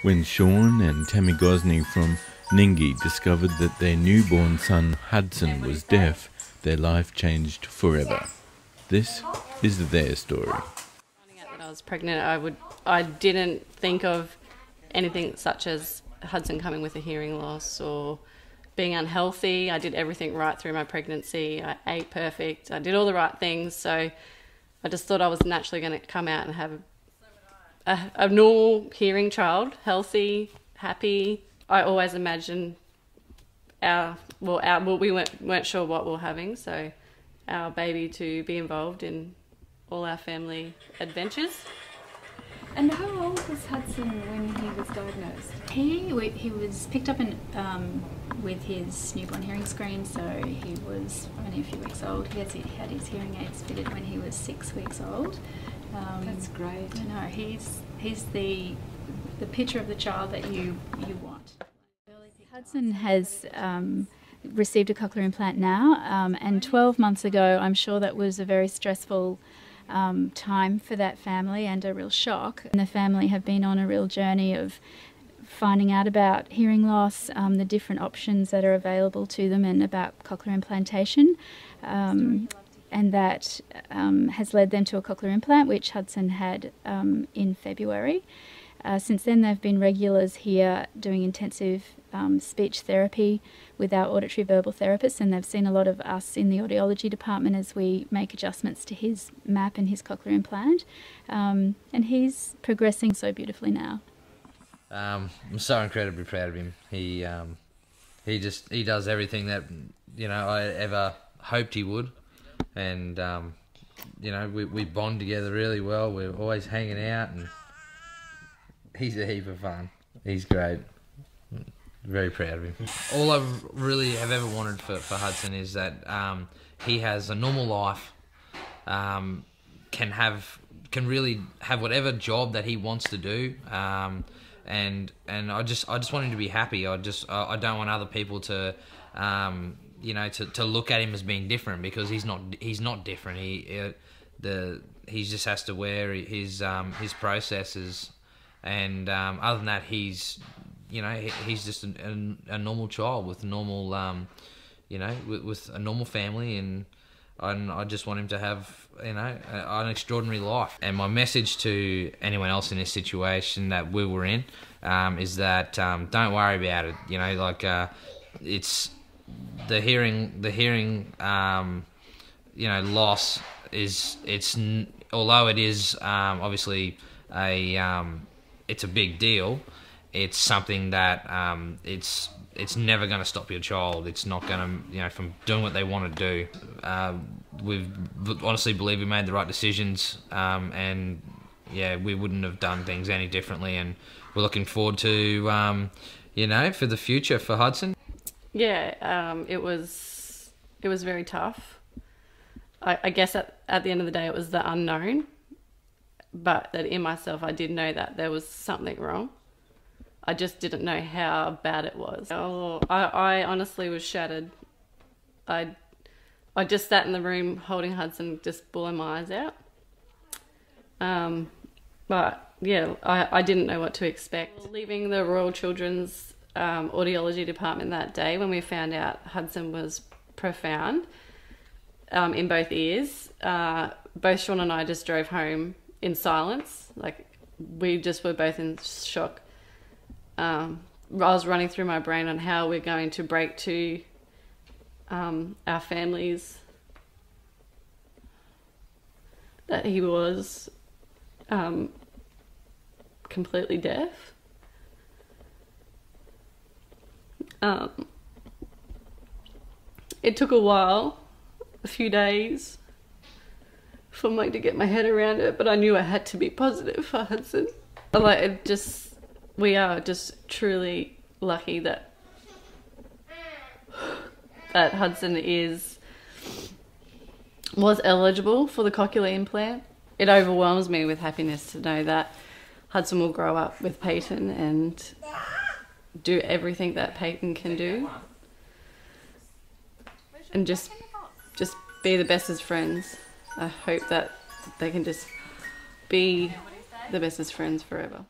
When Sean and Tammie from Ningi discovered that their newborn son Hudson was deaf, their life changed forever. This is their story. Finding out that I was pregnant, I didn't think of anything such as Hudson coming with a hearing loss or being unhealthy. I did everything right through my pregnancy. I ate perfect. I did all the right things. So I just thought I was naturally going to come out and have a normal hearing child, healthy, happy. I always imagined we weren't sure what we were having, so our baby to be involved in all our family adventures. And how old was Hudson when he was diagnosed? He was picked up with his newborn hearing screen, so he was only a few weeks old. He had his hearing aids fitted when he was 6 weeks old. That's great. I know, he's the picture of the child that you want. Hudson has received a cochlear implant now, and 12 months ago I'm sure that was a very stressful time for that family and a real shock. And the family have been on a real journey of finding out about hearing loss, the different options that are available to them, and about cochlear implantation. And that has led them to a cochlear implant, which Hudson had in February. Since then they've been regulars here doing intensive speech therapy with our auditory verbal therapists, and they've seen a lot of us in the audiology department as we make adjustments to his map and his cochlear implant. And he's progressing so beautifully now. I'm so incredibly proud of him. He does everything that I ever hoped he would. And we bond together really well. We're always hanging out, and he's a heap of fun. He's great. Very proud of him. All I really have ever wanted for Hudson is that he has a normal life, can really have whatever job that he wants to do, and I just want him to be happy. I don't want other people to to look at him as being different, because he's not different. He just has to wear his processes, and other than that, he's just a normal child with normal with a normal family, and I just want him to have an extraordinary life. And my message to anyone else in this situation that we were in is that don't worry about it. It's the hearing loss is although it is obviously it's a big deal. It's something that it's never going to stop your child. It's not going to from doing what they want to do. We honestly believe we made the right decisions, and we wouldn't have done things any differently. And we're looking forward to for the future for Hudson. Yeah, it was very tough. I guess at the end of the day it was the unknown, but that in myself I did know that there was something wrong. I just didn't know how bad it was. I honestly was shattered. I just sat in the room holding Hudson, just bawling my eyes out. But yeah, I didn't know what to expect. Leaving the Royal Children's audiology department that day, when we found out Hudson was profound in both ears, both Sean and I just drove home in silence. Like, we just were both in shock. I was running through my brain on how we're going to break to our families that he was completely deaf. It took a while, a few days, for me to get my head around it, but I knew I had to be positive for Hudson. We are just truly lucky that Hudson was eligible for the cochlear implant. It overwhelms me with happiness to know that Hudson will grow up with Peyton and do everything that Peyton can do, and just be the best as friends. I hope that they can just be the best as friends forever.